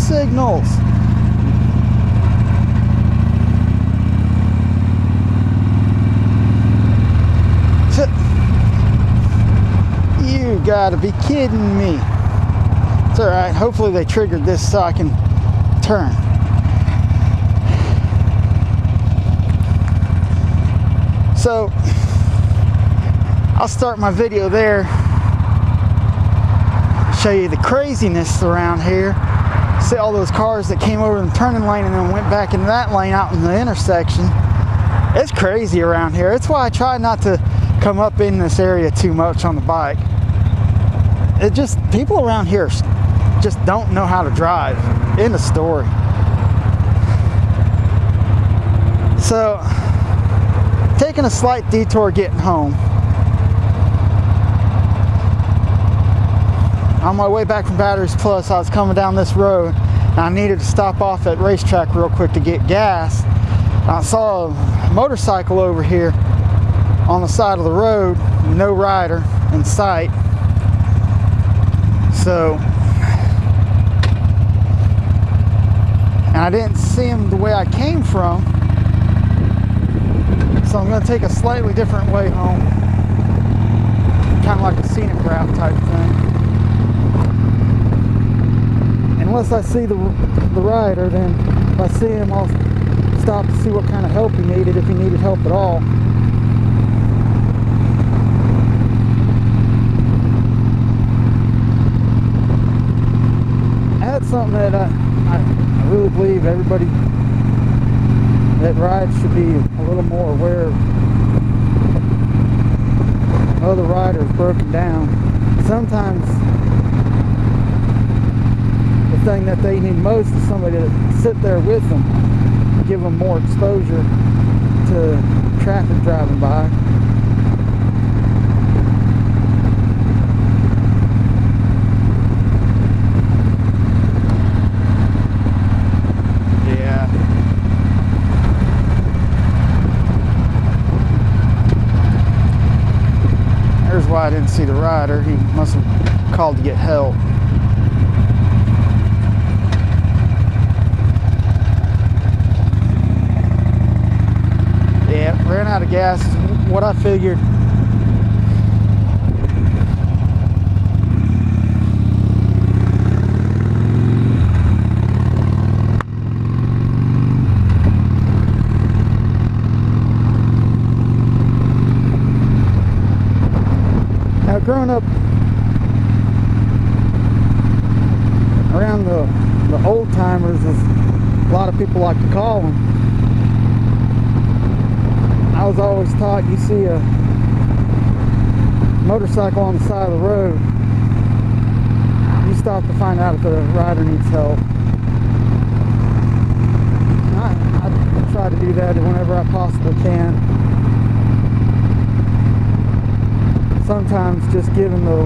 signals. You gotta be kidding me. It's alright, hopefully they triggered this so I can turn. So I'll start my video there, show you the craziness around here. See all those cars that came over in the turning lane and then went back into that lane out in the intersection. It's crazy around here. That's why I try not to come up in this area too much on the bike. It just, people around here just don't know how to drive. End of story. So, taking a slight detour getting home. On my way back from Batteries Plus, I was coming down this road and I needed to stop off at Racetrack real quick to get gas. I saw a motorcycle over here on the side of the road, no rider in sight. So, and I didn't see him the way I came from, so I'm going to take a slightly different way home, kind of like a scenic route type thing. Unless I see the rider, then if I see him, I'll stop to see what kind of help he needed, if he needed help at all. That's something that I really believe everybody that rides should be a little more aware of. Other riders broken down. Sometimes the thing that they need most is somebody to sit there with them, give them more exposure to traffic driving by. Why I didn't see the rider. He must have called to get help. Yeah, ran out of gas. What I figured. Growing up around the old timers, as a lot of people like to call them, I was always taught, you see a motorcycle on the side of the road, you stop to find out if the rider needs help. I try to do that whenever I possibly can. Sometimes just given the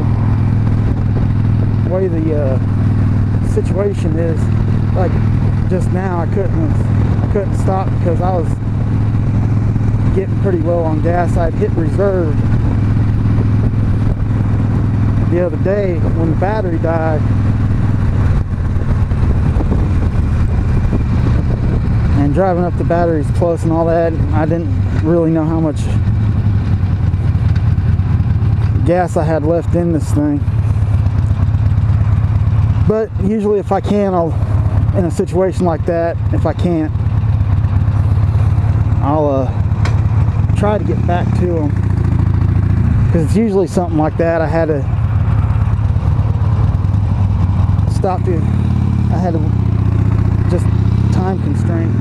way the situation is, like just now I couldn't stop because I was getting pretty low on gas. I'd hit reserve the other day when the battery died, and driving up the Batteries Plus and all that, I didn't really know how much gas I had left in this thing. But usually if I can, I'll, in a situation like that, if I can't, I'll try to get back to them, because it's usually something like that. I had to stop to, I had to just time constraint.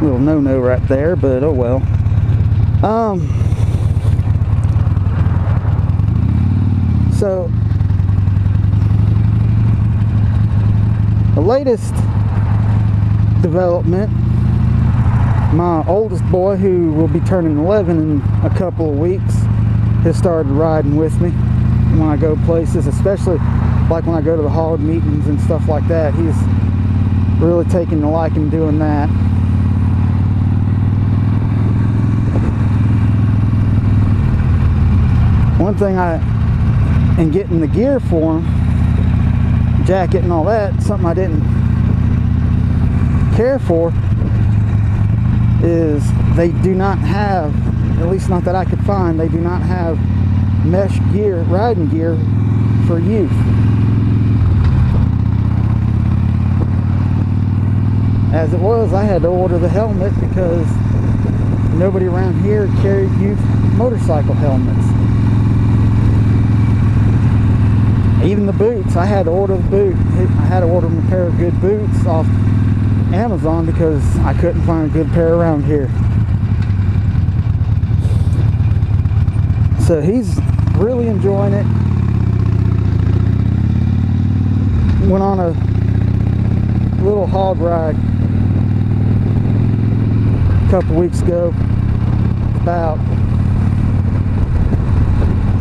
Little no-no right there, but oh well. So the latest development, my oldest boy, who will be turning 11 in a couple of weeks, has started riding with me when I go places, especially like when I go to the hog meetings and stuff like that. He's really taking to liking doing that. One thing in getting the gear for them, jacket and all that, something I didn't care for, is they do not have, at least not that I could find, they do not have mesh gear, riding gear for youth. As it was, I had to order the helmet because nobody around here carried youth motorcycle helmets. Even the boots, I had to order the boot. I had to order a pair of good boots off Amazon because I couldn't find a good pair around here. So he's really enjoying it. Went on a little hog ride a couple weeks ago, about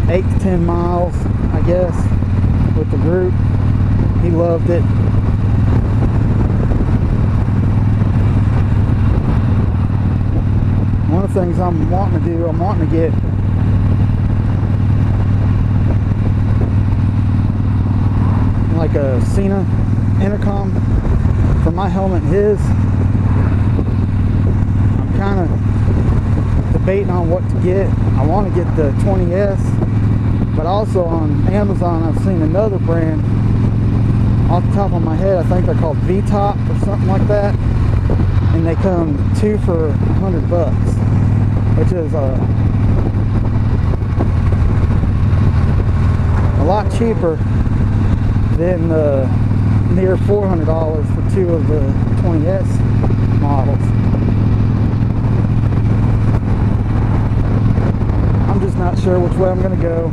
8 to 10 miles, I guess, with the group. He loved it. One of the things I'm wanting to do, I'm wanting to get like a Cena intercom for my helmet and his. I'm kind of debating on what to get. I want to get the 20S, but also on Amazon I've seen another brand, off the top of my head, I think they're called V-Top or something like that, and they come 2 for $100, which is a lot cheaper than near $400 for 2 of the 20S models. I'm just not sure which way I'm going to go.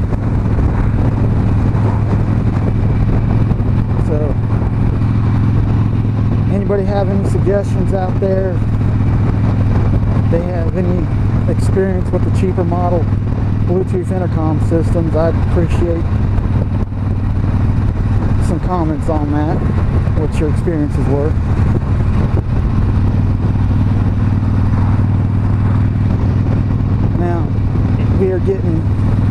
So, anybody have any suggestions out there? If they have any experience with the cheaper model Bluetooth intercom systems, I'd appreciate some comments on that, what your experiences were. Now, we are getting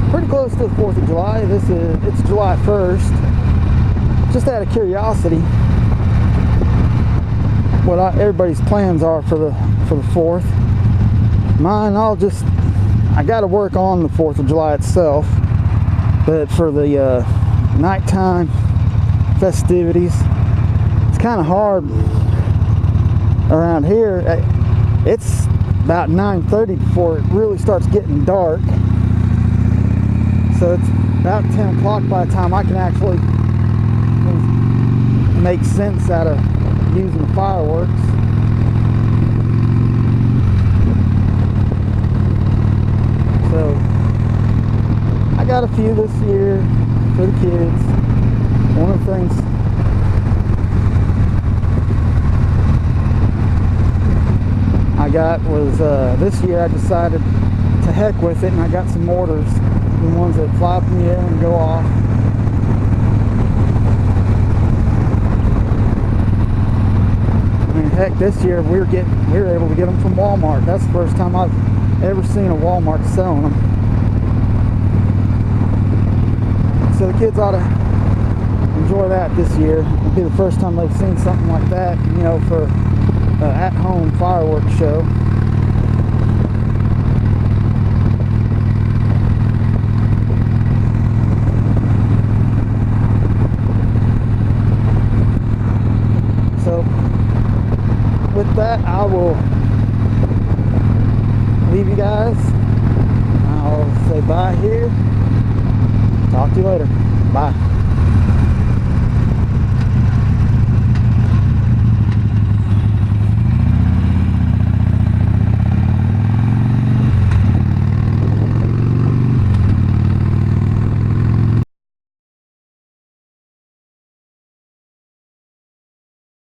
pretty close to the 4th of July. It's July 1st. Just out of curiosity, what everybody's plans are for the 4th. Mine, I got to work on the 4th of July itself, but for the nighttime festivities, it's kind of hard around here. It's about 9:30 before it really starts getting dark, so it's about 10 o'clock by the time I can actually make sense out of using the fireworks. So I got a few this year for the kids. One of the things I got was this year I decided to heck with it, and I got some mortars, the ones that fly up in the air and go off. I mean, heck, this year we were able to get them from Walmart. That's the first time I've ever seen a Walmart selling them. So the kids ought to enjoy that this year. It'll be the first time they've seen something like that, you know, for at-home fireworks show. So with that, I will leave you guys. I'll say bye here. Talk to you later. Bye.